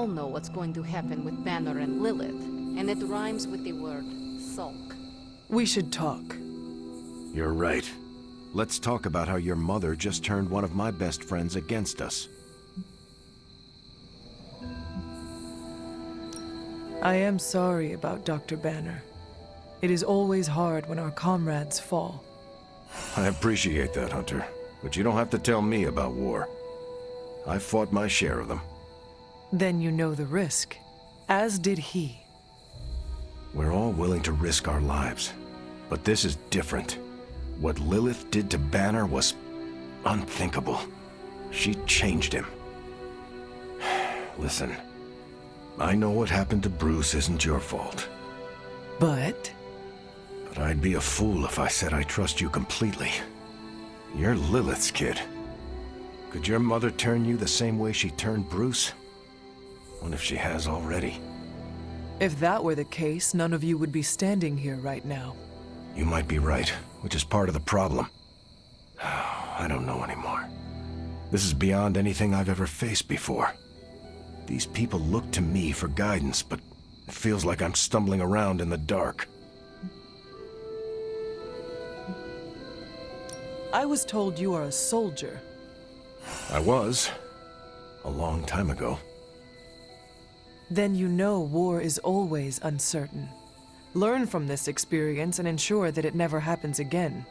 all know what's going to happen with Banner and Lilith, and it rhymes with the word sulk. We should talk. You're right. Let's talk about how your mother just turned one of my best friends against us. I am sorry about Dr. Banner. It is always hard when our comrades fall. I appreciate that, Hunter. But you don't have to tell me about war. I fought my share of them. Then you know the risk, as did he. We're all willing to risk our lives. But this is different. What Lilith did to Banner was unthinkable. She changed him. Listen, I know what happened to Bruce isn't your fault. But I'd be a fool if I said I trust you completely. You're Lilith's kid. Could your mother turn you the same way she turned Bruce? What if she has already? if that were the case, none of you would be standing here right now. You might be right, which is part of the problem. I don't know anymore. This is beyond anything I've ever faced before. These people look to me for guidance, but it feels like I'm stumbling around in the dark. I was told you are a soldier. I was. A long time ago. Then you know war is always uncertain. Learn from this experience and ensure that it never happens again.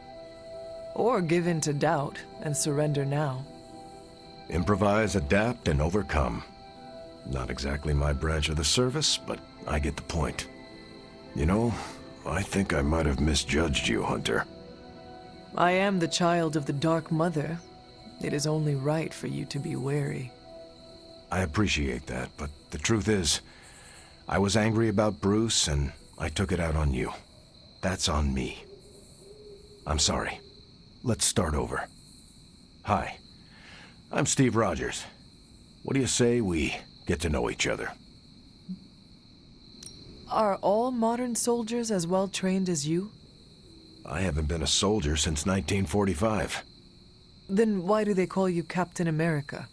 Or give in to doubt and surrender now. Improvise, adapt, and overcome. Not exactly my branch of the service, but I get the point. You know, I think I might have misjudged you, Hunter. I am the child of the Dark Mother. It is only right for you to be wary. I appreciate that, but the truth is, I was angry about Bruce, and I took it out on you. That's on me. I'm sorry. Let's start over. Hi, I'm Steve Rogers. What do you say we get to know each other? Are all modern soldiers as well trained as you? I haven't been a soldier since 1945. Then why do they call you Captain America?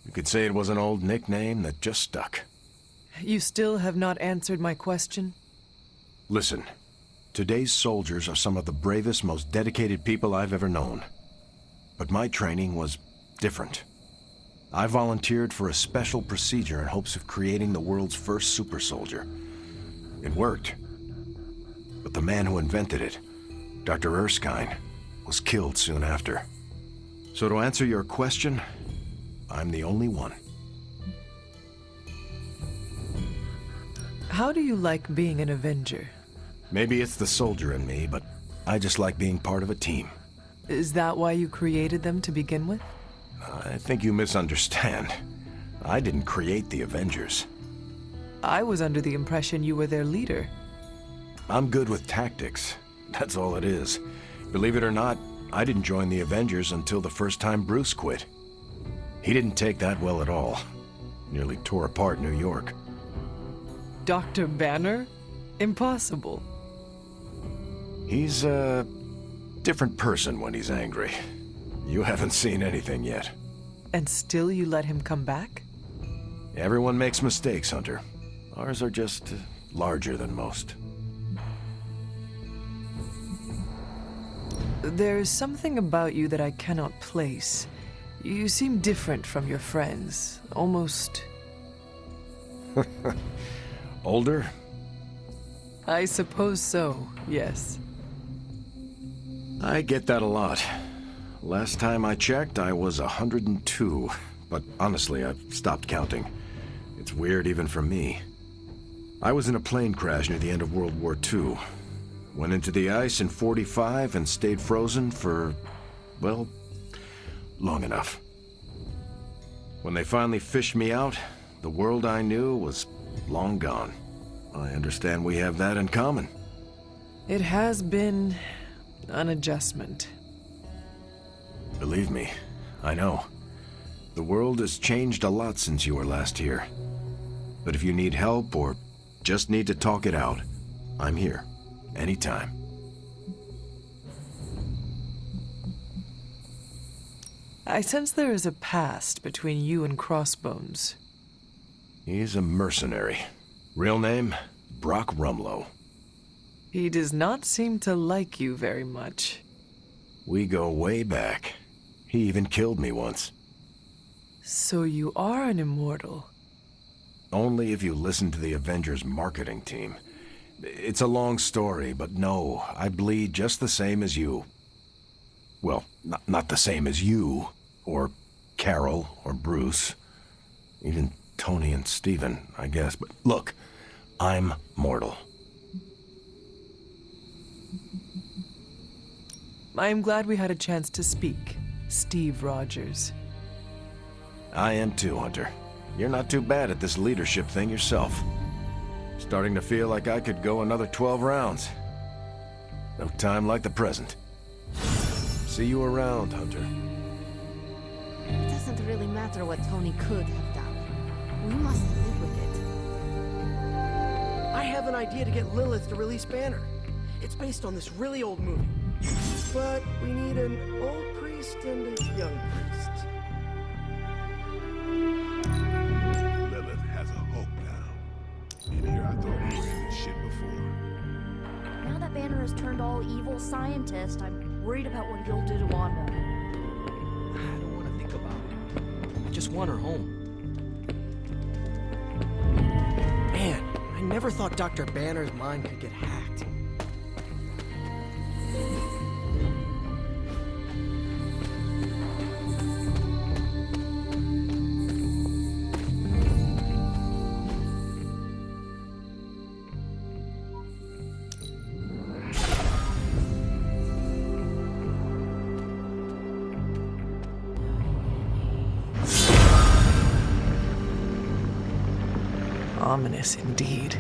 You could say it was an old nickname that just stuck. You still have not answered my question? Listen, today's soldiers are some of the bravest, most dedicated people I've ever known. But my training was different. I volunteered for a special procedure in hopes of creating the world's first super soldier. It worked. But the man who invented it, Dr. Erskine, was killed soon after. So to answer your question, I'm the only one. How do you like being an Avenger? Maybe it's the soldier in me, but I just like being part of a team. Is that why you created them to begin with? I think you misunderstand. I didn't create the Avengers. I was under the impression you were their leader. I'm good with tactics. That's all it is. Believe it or not, I didn't join the Avengers until the first time Bruce quit. He didn't take that well at all. Nearly tore apart New York. Dr. Banner? Impossible. He's a different person when he's angry. You haven't seen anything yet. And still you let him come back? Everyone makes mistakes, Hunter. Ours are just larger than most. There's something about you that I cannot place. You seem different from your friends, almost... Older? I suppose so, yes. I get that a lot. Last time I checked, I was 102, but honestly, I've stopped counting. It's weird even for me. I was in a plane crash near the end of World War II. Went into the ice in '45 and stayed frozen for, well, long enough. When they finally fished me out, the world I knew was long gone. I understand we have that in common. It has been an adjustment. Believe me, I know. The world has changed a lot since you were last here. But if you need help or just need to talk it out, I'm here. Anytime. I sense there is a past between you and Crossbones. He's a mercenary. Real name, Brock Rumlow. He does not seem to like you very much. We go way back. He even killed me once. So you are an immortal. Only if you listen to the Avengers marketing team. It's a long story, but no, I bleed just the same as you. Well, not the same as you, or Carol, or Bruce. Even Tony and Steven, I guess. But look, I'm mortal. I am glad we had a chance to speak, Steve Rogers. I am too, Hunter. You're not too bad at this leadership thing yourself. Starting to feel like I could go another 12 rounds. No time like the present. See you around, Hunter. It doesn't really matter what Tony could have done. We must live with it. I have an idea to get Lilith to release Banner. It's based on this really old movie. But we need an old priest and a young priest. Lilith has a hope now. In here I thought we were in this shit before. Now that Banner has turned all evil scientist, I'm worried about what he'll do to Wanda. I don't want to think about it. I just want her home. Man, I never thought Dr. Banner's mind could get hacked. Ominous indeed.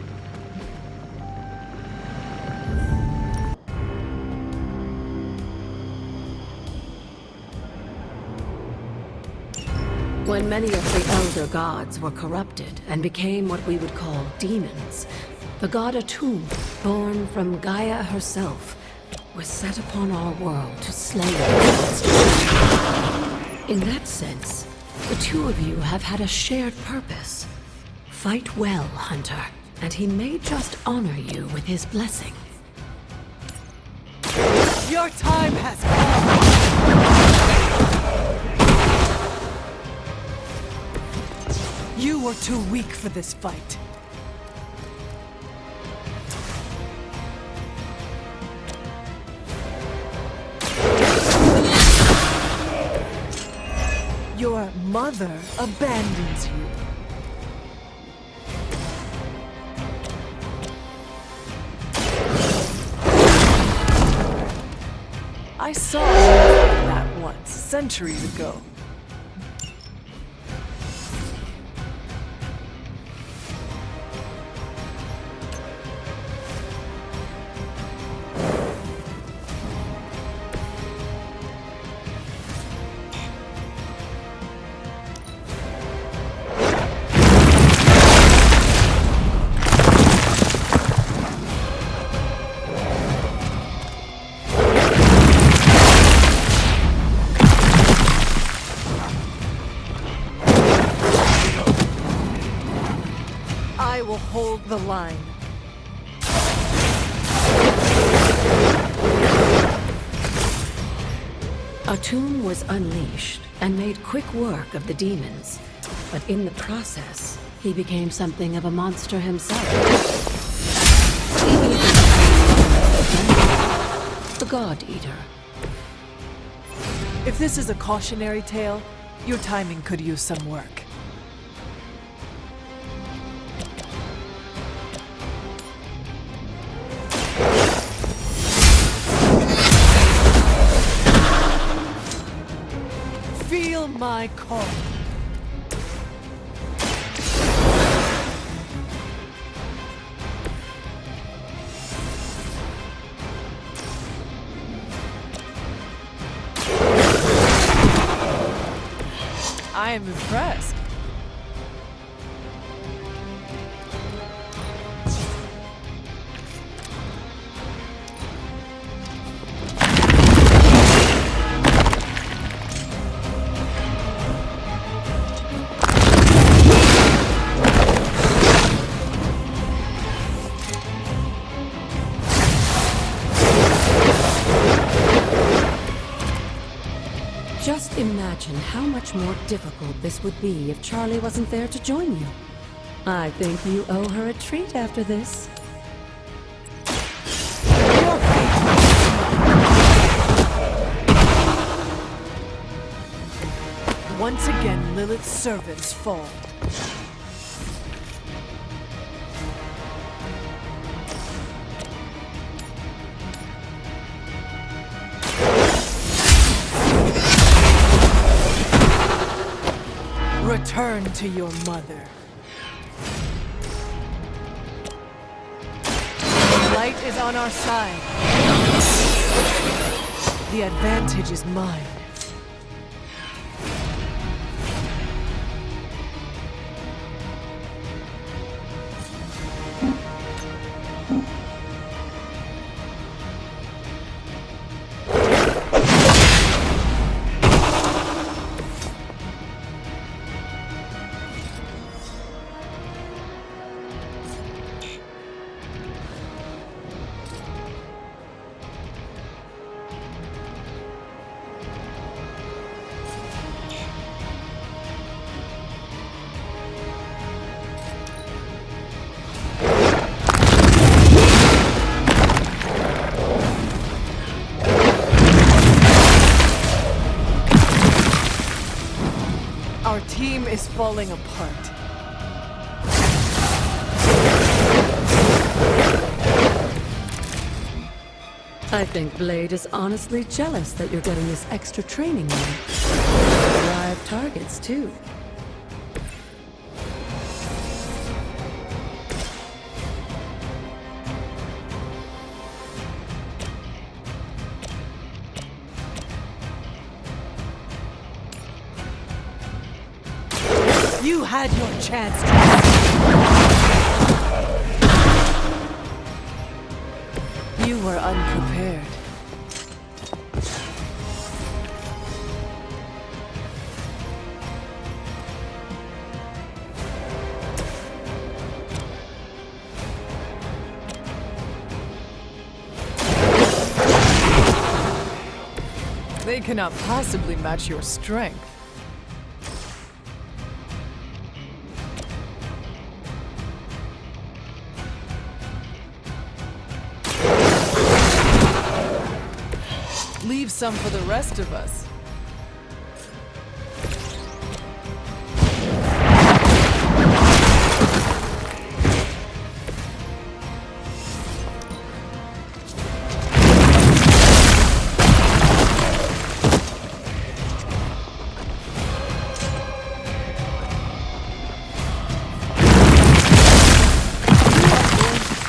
When many of the elder gods were corrupted and became what we would call demons, the god Atum, born from Gaia herself, was set upon our world to slay the monster. In that sense, the two of you have had a shared purpose. Fight well, Hunter, and he may just honor you with his blessing. Your time has come! You were too weak for this fight. Your mother abandons you. I saw that once, centuries ago. I will hold the line. Atum was unleashed and made quick work of the demons, but in the process, he became something of a monster himself. He even the God Eater. If this is a cautionary tale, your timing could use some work. Feel my call. I am impressed. Just imagine how much more difficult this would be if Charlie wasn't there to join you. I think you owe her a treat after this. Once again, Lilith's servants fall. Return to your mother. The light is on our side. The advantage is mine. Our team is falling apart. I think Blade is honestly jealous that you're getting this extra training in. Live targets, too. You had your chance to... You were unprepared. They cannot possibly match your strength. Leave some for the rest of us.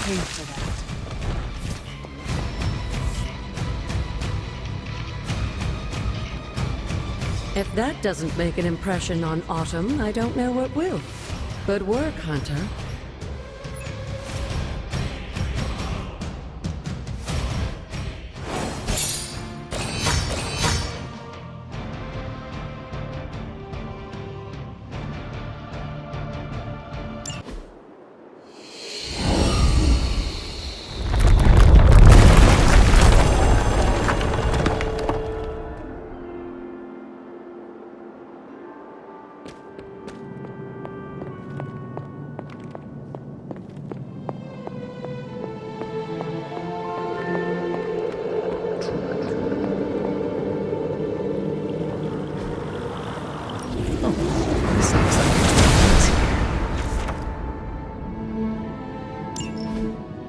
Pay for that. If that doesn't make an impression on Autumn, I don't know what will. Good work, Hunter.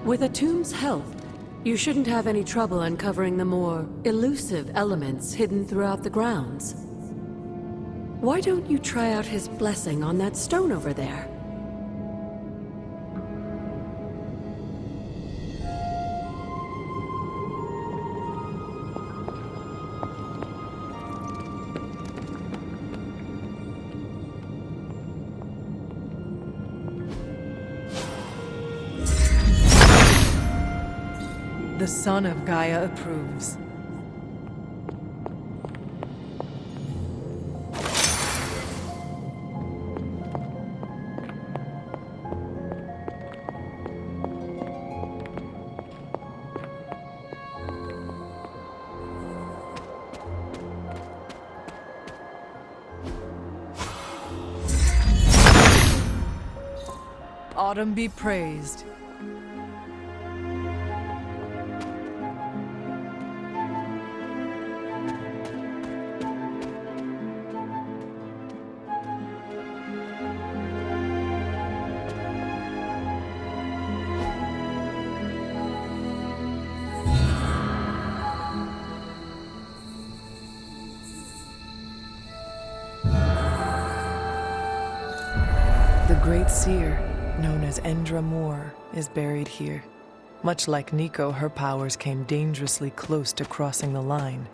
With a tomb's help, you shouldn't have any trouble uncovering the more elusive elements hidden throughout the grounds. Why don't you try out his blessing on that stone over there? The son of Gaia approves. Autumn be praised. The great seer, known as Endra Moore, is buried here. Much like Nico, her powers came dangerously close to crossing the line.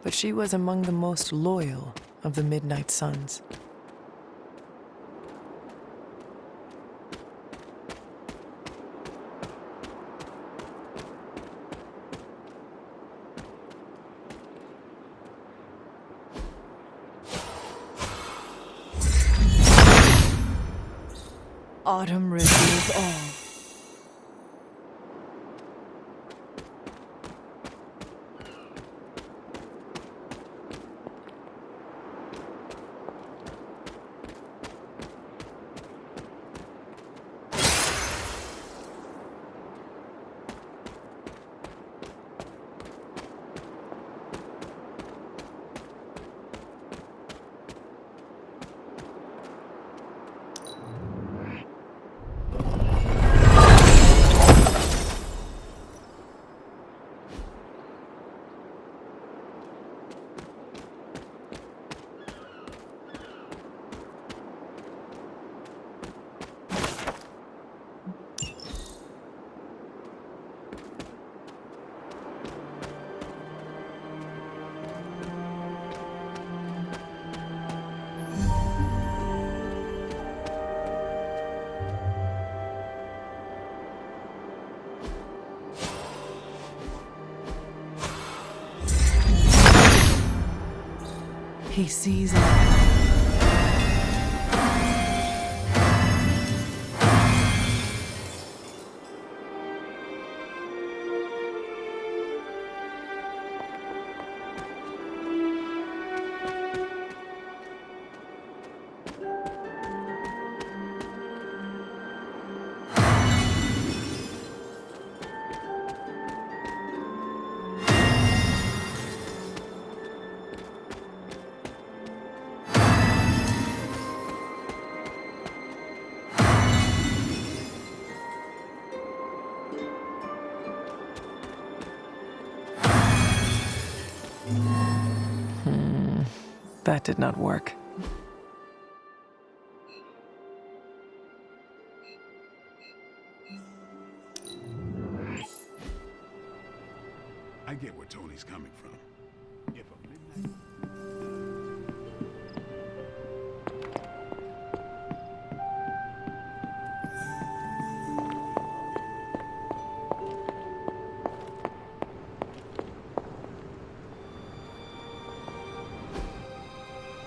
But she was among the most loyal of the Midnight Suns. Autumn reveals all. He sees all. That did not work. I get where Tony's coming from. If a midnight...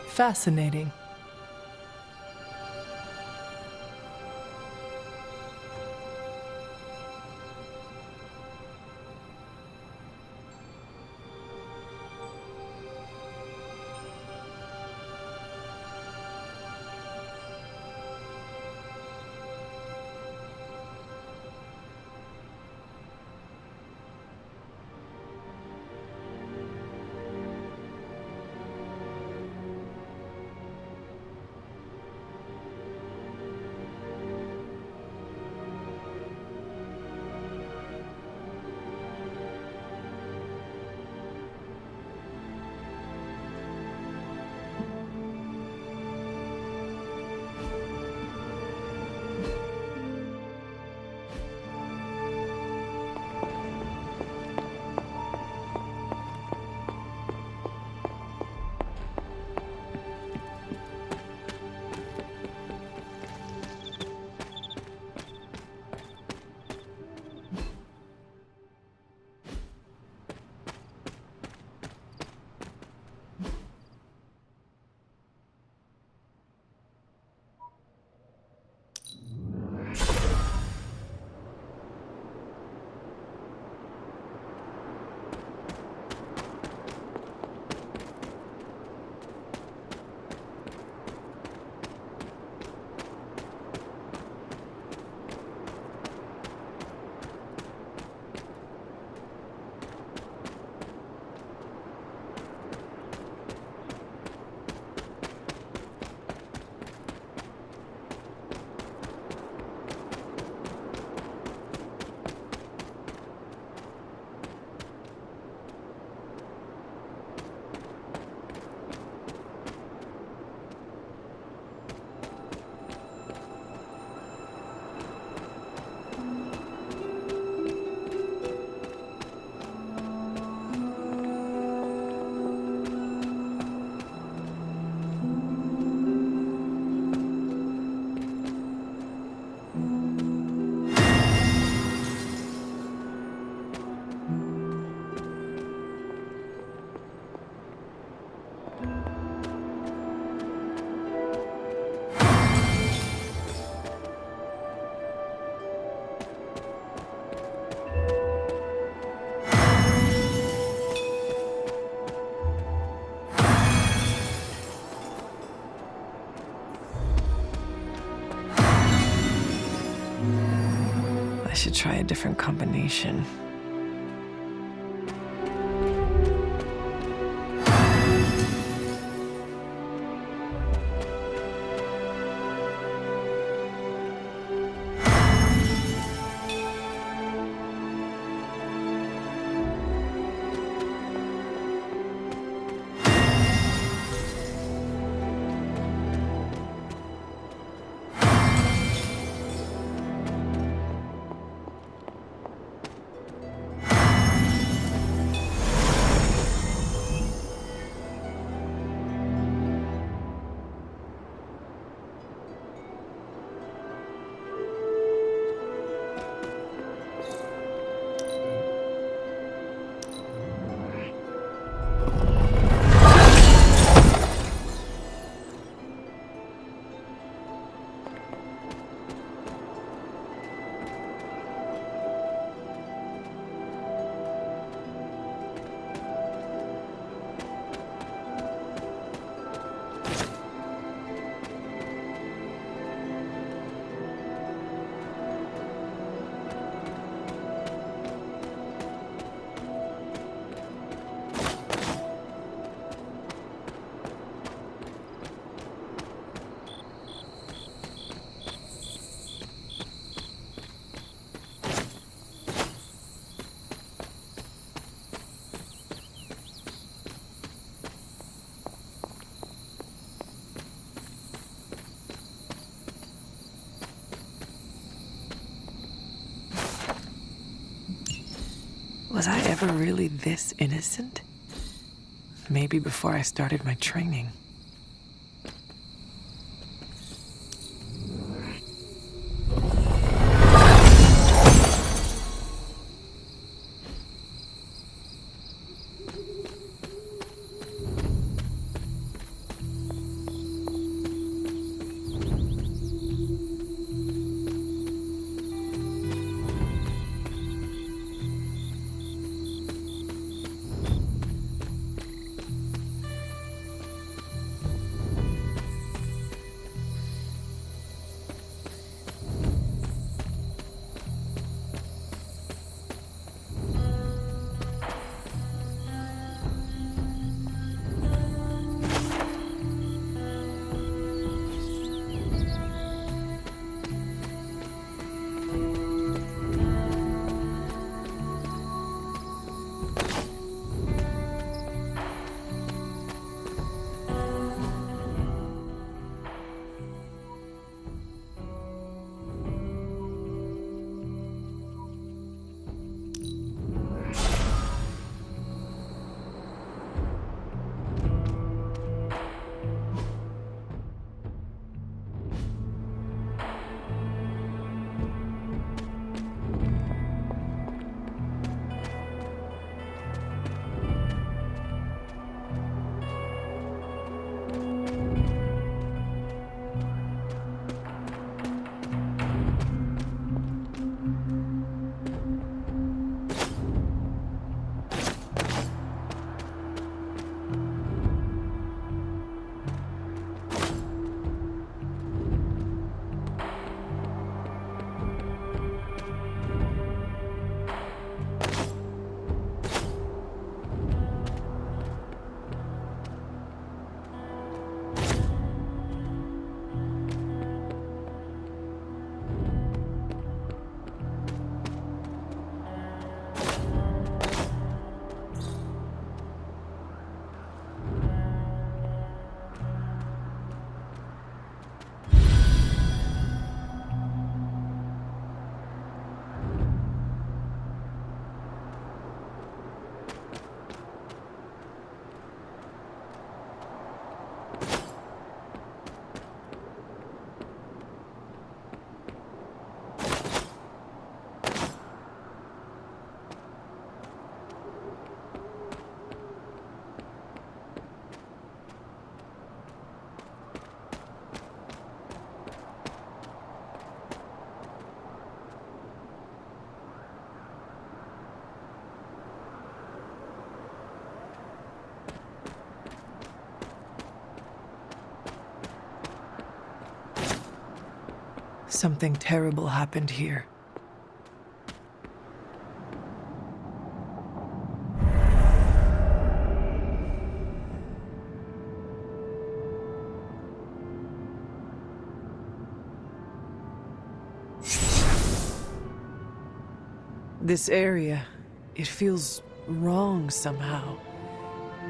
Fascinating. should try a different combination. Was I ever really this innocent? Maybe before I started my training. Something terrible happened here. This area, it feels wrong somehow.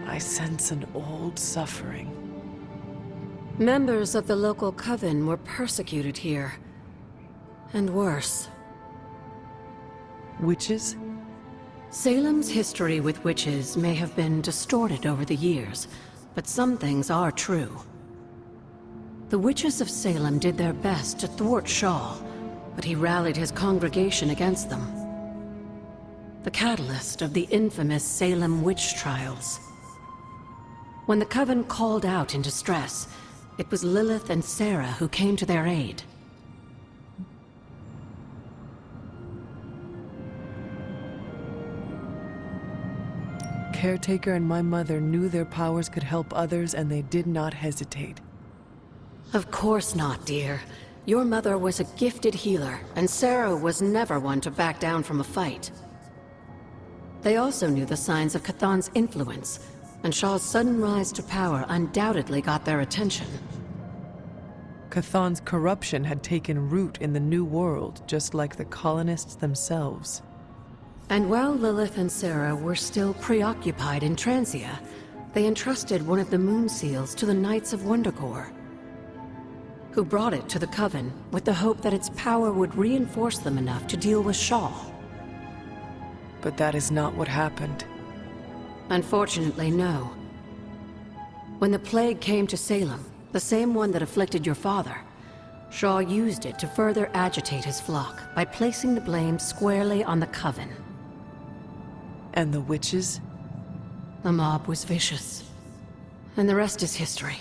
I sense an old suffering. Members of the local coven were persecuted here. And worse. Witches? Salem's history with witches may have been distorted over the years, but some things are true. The witches of Salem did their best to thwart Shaw, but he rallied his congregation against them. The catalyst of the infamous Salem witch trials. When the Coven called out in distress, it was Lilith and Sarah who came to their aid. Caretaker and my mother knew their powers could help others, and they did not hesitate. Of course not, dear. Your mother was a gifted healer, and Sarah was never one to back down from a fight. They also knew the signs of Cthulhu's influence, and Shaw's sudden rise to power undoubtedly got their attention. Cthulhu's corruption had taken root in the New World, just like the colonists themselves. And while Lilith and Sarah were still preoccupied in Transia, they entrusted one of the moon seals to the Knights of Wondercore, who brought it to the Coven with the hope that its power would reinforce them enough to deal with Shaw. But that is not what happened. Unfortunately, no. When the plague came to Salem, the same one that afflicted your father, Shaw used it to further agitate his flock by placing the blame squarely on the Coven. And the witches? The mob was vicious. And the rest is history.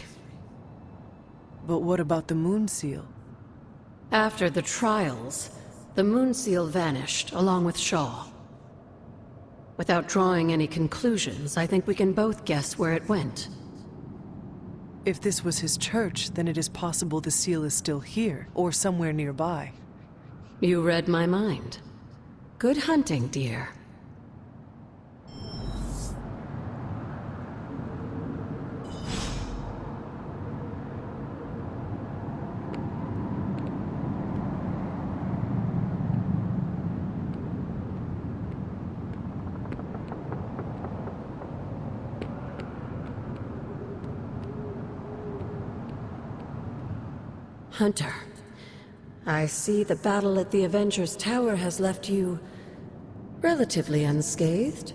But what about the moon seal? After the trials, the moon seal vanished along with Shaw. Without drawing any conclusions, I think we can both guess where it went. If this was his church, then it is possible the seal is still here, or somewhere nearby. You read my mind. Good hunting, dear. Hunter, I see the battle at the Avengers Tower has left you relatively unscathed.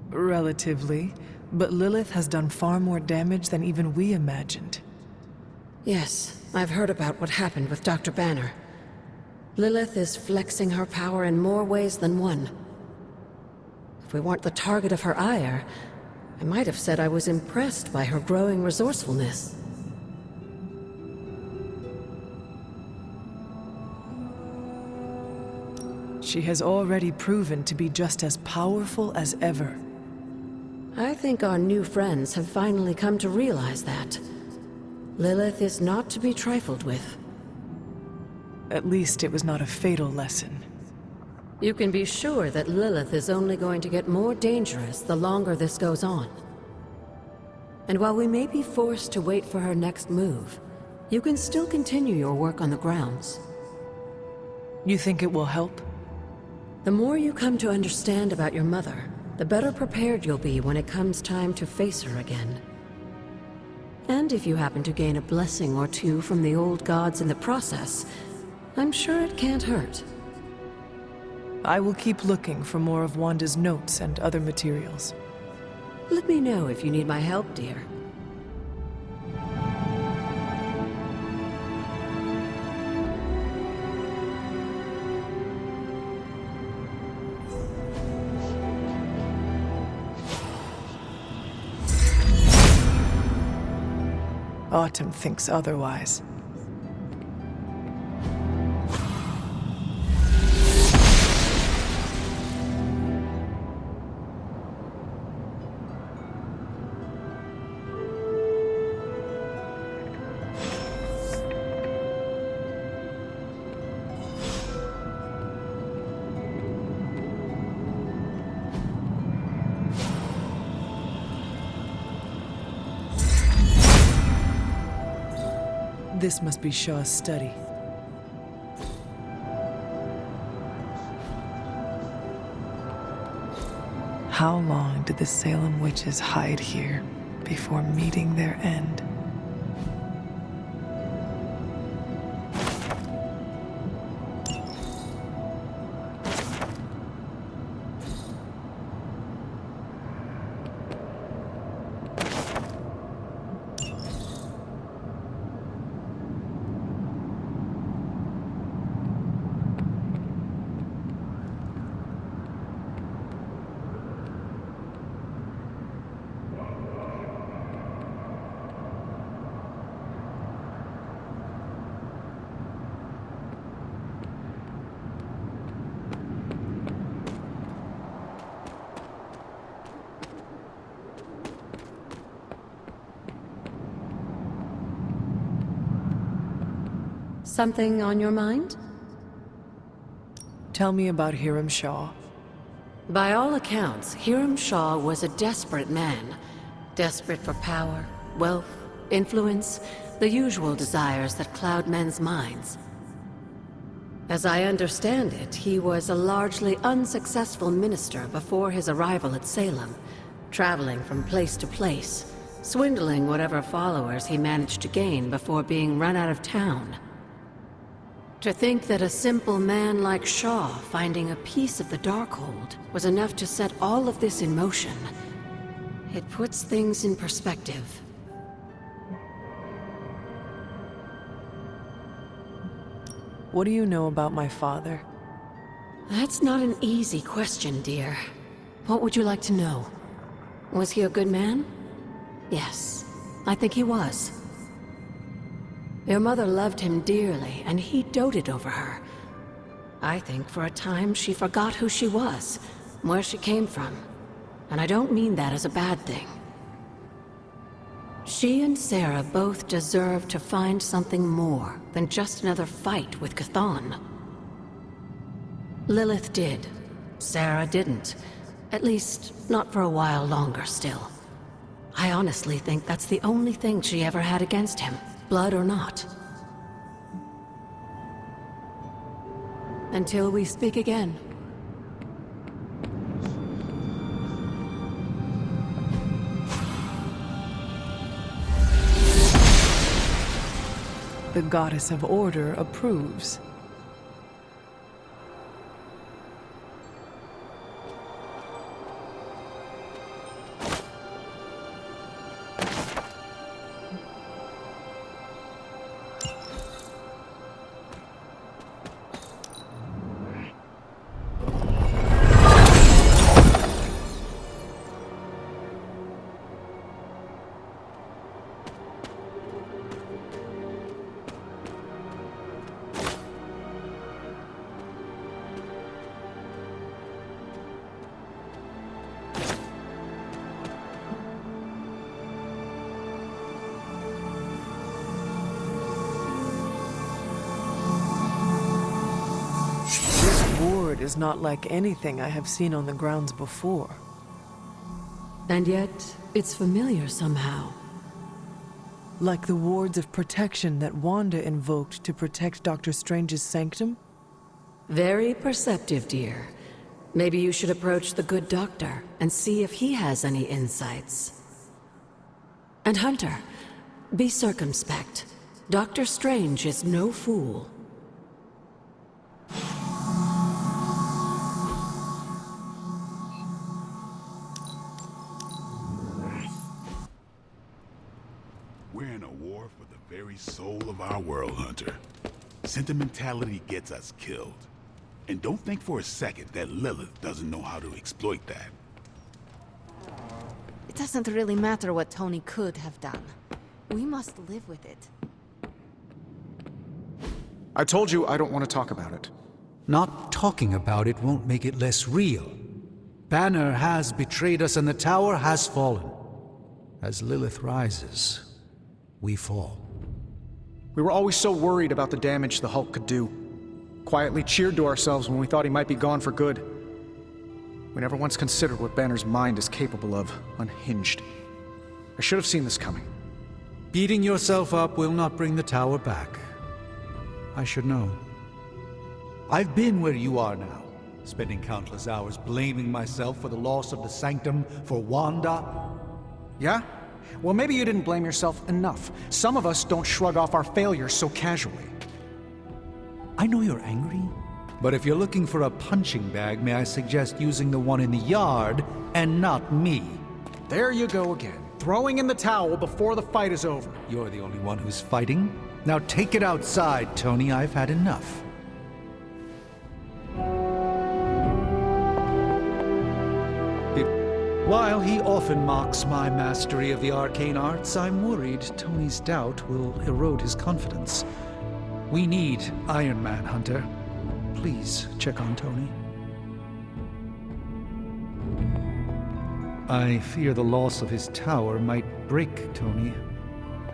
Relatively, but Lilith has done far more damage than even we imagined. Yes, I've heard about what happened with Dr. Banner. Lilith is flexing her power in more ways than one. If we weren't the target of her ire, I might have said I was impressed by her growing resourcefulness. She has already proven to be just as powerful as ever. I think our new friends have finally come to realize that. Lilith is not to be trifled with. At least it was not a fatal lesson. You can be sure that Lilith is only going to get more dangerous the longer this goes on. And while we may be forced to wait for her next move, you can still continue your work on the grounds. You think it will help? The more you come to understand about your mother, the better prepared you'll be when it comes time to face her again. And if you happen to gain a blessing or two from the old gods in the process, I'm sure it can't hurt. I will keep looking for more of Wanda's notes and other materials. Let me know if you need my help, dear. Autumn thinks otherwise. This must be Shaw's study. How long did the Salem witches hide here before meeting their end? Something on your mind? Tell me about Hiram Shaw. By all accounts, Hiram Shaw was a desperate man. Desperate for power, wealth, influence, the usual desires that cloud men's minds. As I understand it, he was a largely unsuccessful minister before his arrival at Salem, traveling from place to place, swindling whatever followers he managed to gain before being run out of town. To think that a simple man like Shaw finding a piece of the Darkhold was enough to set all of this in motion, it puts things in perspective. What do you know about my father? That's not an easy question, dear. What would you like to know? Was he a good man? Yes, I think he was. Your mother loved him dearly, and he doted over her. I think for a time she forgot who she was, where she came from. And I don't mean that as a bad thing. She and Sarah both deserve to find something more than just another fight with Chthon. Lilith did. Sarah didn't. At least, not for a while longer still. I honestly think that's the only thing she ever had against him, blood or not. Until we speak again. The Goddess of Order approves. Is not like anything I have seen on the grounds before. And yet, it's familiar somehow. Like the wards of protection that Wanda invoked to protect Dr. Strange's sanctum? Very perceptive, dear. Maybe you should approach the good doctor and see if he has any insights. And Hunter, be circumspect. Dr. Strange is no fool. We're in a war for the very soul of our world, Hunter. Sentimentality gets us killed. And don't think for a second that Lilith doesn't know how to exploit that. It doesn't really matter what Tony could have done. We must live with it. I told you I don't want to talk about it. Not talking about it won't make it less real. Banner has betrayed us and the tower has fallen. As Lilith rises, we fall. We were always so worried about the damage the Hulk could do. Quietly cheered to ourselves when we thought he might be gone for good. We never once considered what Banner's mind is capable of, unhinged. I should have seen this coming. Beating yourself up will not bring the tower back. I should know. I've been where you are now, spending countless hours blaming myself for the loss of the sanctum for Wanda. Yeah? Well, maybe you didn't blame yourself enough. Some of us don't shrug off our failures so casually. I know you're angry, but if you're looking for a punching bag, may I suggest using the one in the yard and not me? There you go again, throwing in the towel before the fight is over. You're the only one who's fighting. Now take it outside, Tony. I've had enough. While he often mocks my mastery of the arcane arts, I'm worried Tony's doubt will erode his confidence. We need Iron Man, Hunter. Please check on Tony. I fear the loss of his tower might break Tony.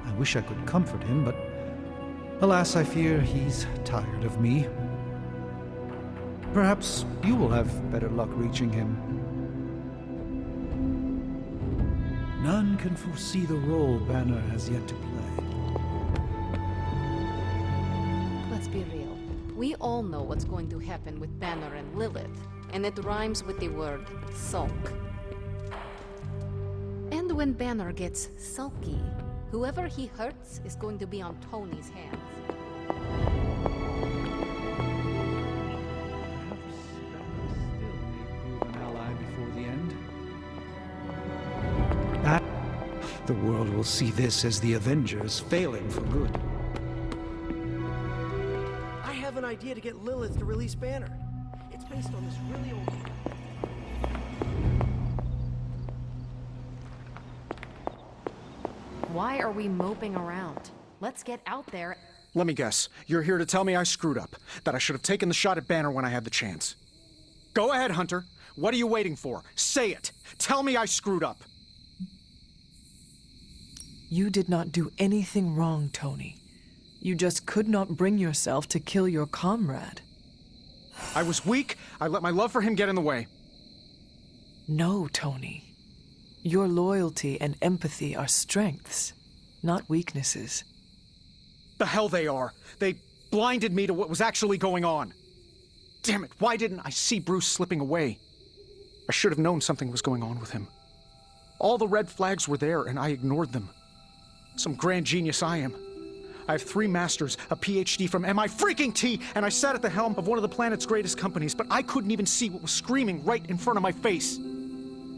I wish I could comfort him, but alas, I fear he's tired of me. Perhaps you will have better luck reaching him. None can foresee the role Banner has yet to play. Let's be real. We all know what's going to happen with Banner and Lilith, and it rhymes with the word sulk. And when Banner gets sulky, whoever he hurts is going to be on Tony's hands. The world will see this as the Avengers failing for good. I have an idea to get Lilith to release Banner. It's based on this really old... Why are we moping around? Let's get out there. Let me guess, you're here to tell me I screwed up, that I should have taken the shot at Banner when I had the chance. Go ahead, Hunter. What are you waiting for? Say it. Tell me I screwed up. You did not do anything wrong, Tony. You just could not bring yourself to kill your comrade. I was weak. I let my love for him get in the way. No, Tony. Your loyalty and empathy are strengths, not weaknesses. The hell they are. They blinded me to what was actually going on. Damn it, why didn't I see Bruce slipping away? I should have known something was going on with him. All the red flags were there, and I ignored them. Some grand genius I am. I have 3 masters, a PhD from MI-freaking-T, and I sat at the helm of one of the planet's greatest companies, but I couldn't even see what was screaming right in front of my face.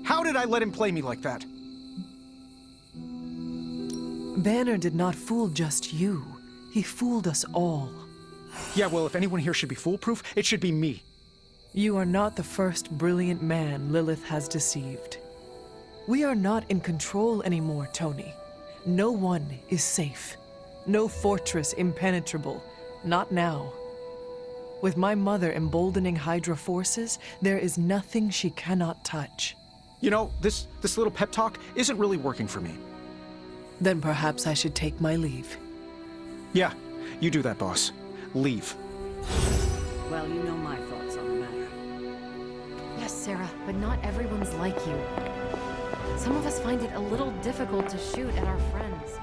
How did I let him play me like that? Banner did not fool just you. He fooled us all. Yeah, well, if anyone here should be foolproof, it should be me. You are not the first brilliant man Lilith has deceived. We are not in control anymore, Tony. No one is safe. No fortress impenetrable. Not now. With my mother emboldening Hydra forces, there is nothing she cannot touch. You know, this little pep talk isn't really working for me. Then perhaps I should take my leave. Yeah, you do that, boss. Leave. Well, you know my thoughts on the matter. Yes, Sarah, but not everyone's like you. Some of us find it a little difficult to shoot at our friends.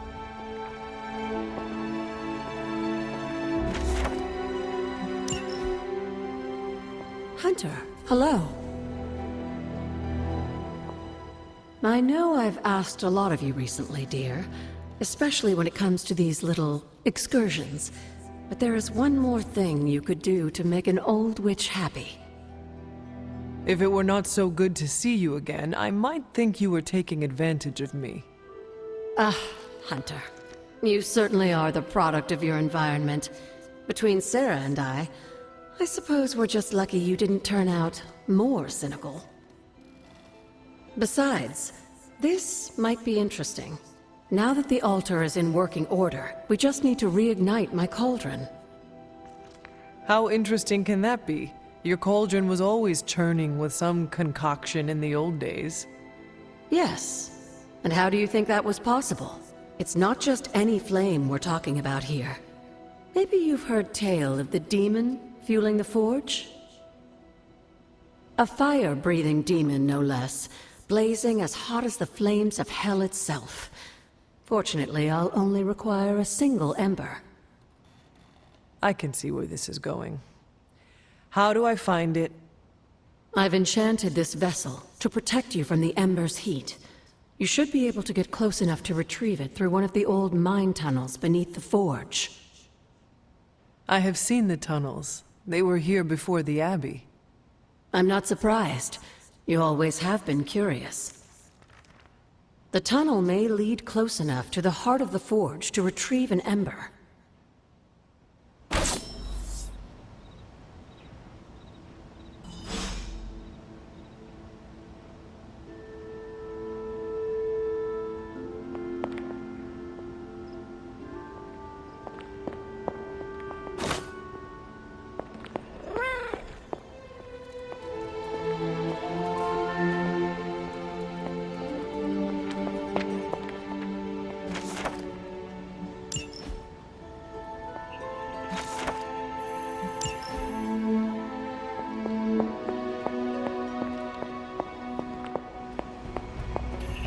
Hunter, hello. I know I've asked a lot of you recently, dear, especially when it comes to these little excursions. But there is one more thing you could do to make an old witch happy. If it were not so good to see you again, I might think you were taking advantage of me. Hunter, you certainly are the product of your environment. Between Sarah and I suppose we're just lucky you didn't turn out more cynical. Besides, this might be interesting. Now that the altar is in working order, we just need to reignite my cauldron. How interesting can that be? Your cauldron was always churning with some concoction in the old days. Yes. And how do you think that was possible? It's not just any flame we're talking about here. Maybe you've heard tale of the demon fueling the forge? A fire-breathing demon, no less, blazing as hot as the flames of hell itself. Fortunately, I'll only require a single ember. I can see where this is going. How do I find it? I've enchanted this vessel to protect you from the Ember's heat. You should be able to get close enough to retrieve it through one of the old mine tunnels beneath the forge. I have seen the tunnels. They were here before the Abbey. I'm not surprised. You always have been curious. The tunnel may lead close enough to the heart of the forge to retrieve an ember.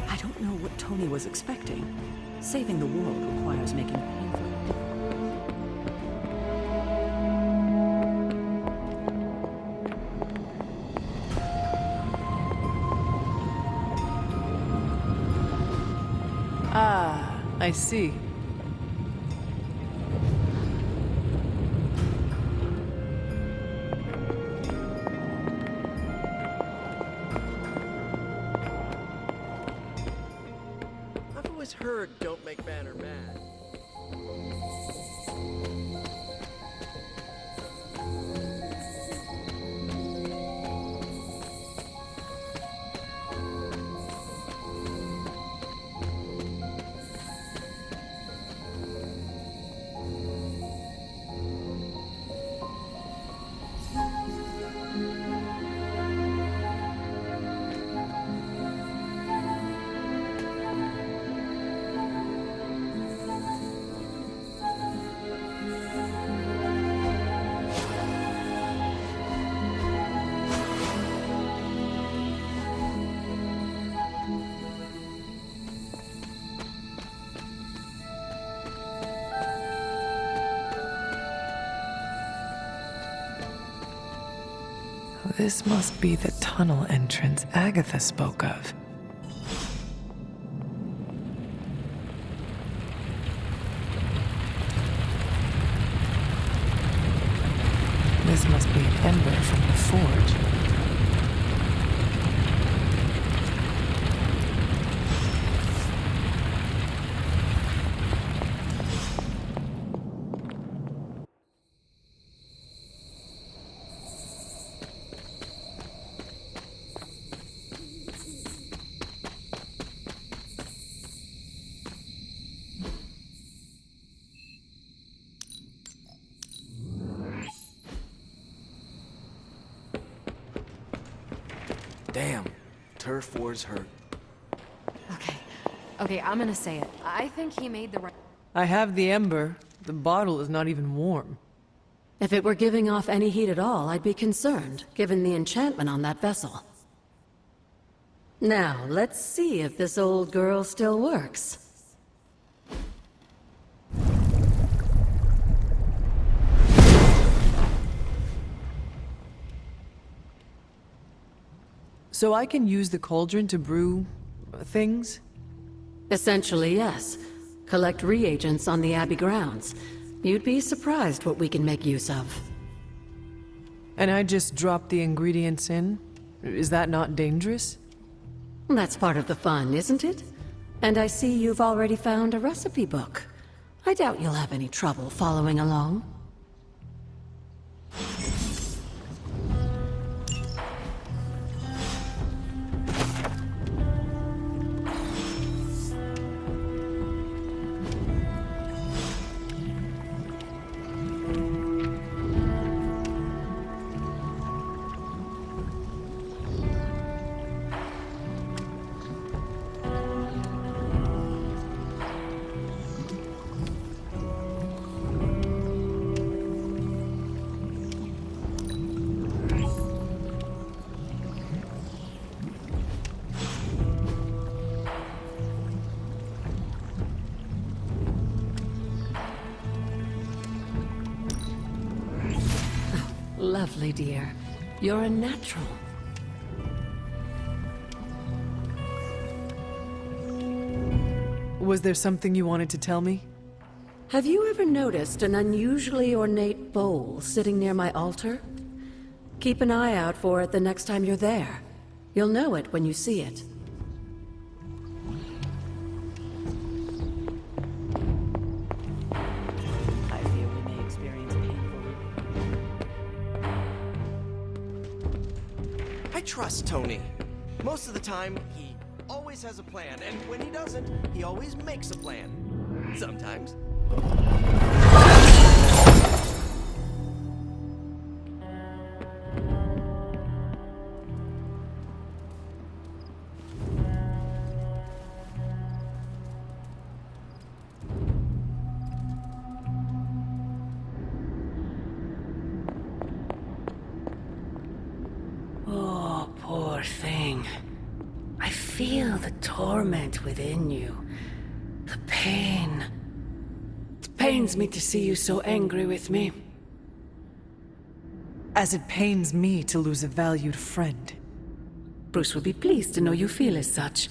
I don't know what Tony was expecting. Saving the world requires making painful. Ah, I see. I've always heard don't make Banner mad. This must be the tunnel entrance Agatha spoke of. This must be an ember from the forge. Damn, turf wars hurt. Okay, I'm gonna say it. I think he made the right... I have the ember. The bottle is not even warm. If it were giving off any heat at all, I'd be concerned, given the enchantment on that vessel. Now, let's see if this old girl still works. So I can use the cauldron to brew things? Essentially, yes. Collect reagents on the Abbey grounds. You'd be surprised what we can make use of. And I just drop the ingredients in? Is that not dangerous? That's part of the fun, isn't it? And I see you've already found a recipe book. I doubt you'll have any trouble following along. Lovely, dear. You're a natural. Was there something you wanted to tell me? Have you ever noticed an unusually ornate bowl sitting near my altar? Keep an eye out for it the next time you're there. You'll know it when you see it. I fear we may experience painful... I trust Tony. Most of the time, he always has a plan, and when he doesn't, he always makes a plan. Sometimes. Oh, poor thing. I feel the torment within you. The pain. It pains me to see you so angry with me. As it pains me to lose a valued friend. Bruce will be pleased to know you feel as such.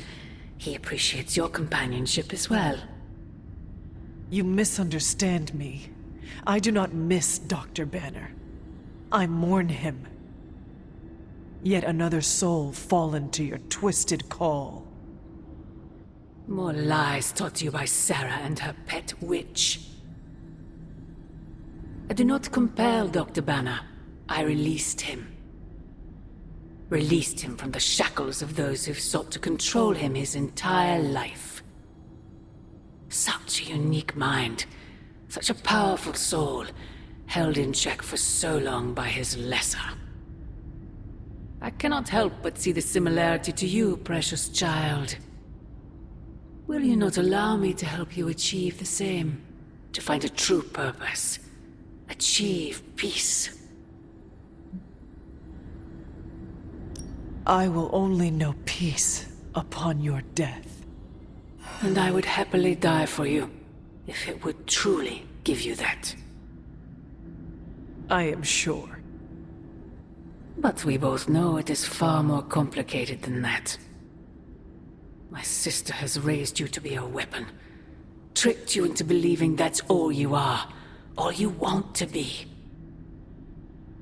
He appreciates your companionship as well. You misunderstand me. I do not miss Dr. Banner. I mourn him. Yet another soul fallen to your twisted call. More lies taught you by Sarah and her pet witch. I do not compel Dr. Banner. I released him. Released him from the shackles of those who've sought to control him his entire life. Such a unique mind. Such a powerful soul, held in check for so long by his lesser. I cannot help but see the similarity to you, precious child. Will you not allow me to help you achieve the same? To find a true purpose. Achieve peace. I will only know peace upon your death. And I would happily die for you, if it would truly give you that. I am sure. But we both know it is far more complicated than that. My sister has raised you to be a weapon. Tricked you into believing that's all you are. All you want to be.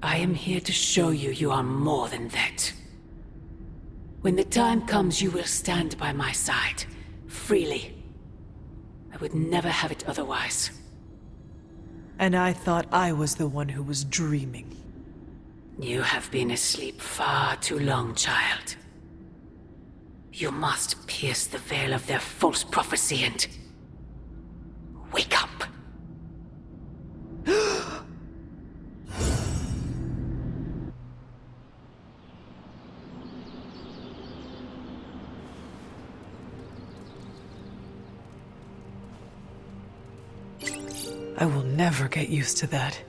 I am here to show you you are more than that. When the time comes, you will stand by my side. Freely. I would never have it otherwise. And I thought I was the one who was dreaming. You have been asleep far too long, child. You must pierce the veil of their false prophecy and... wake up. I will never get used to that.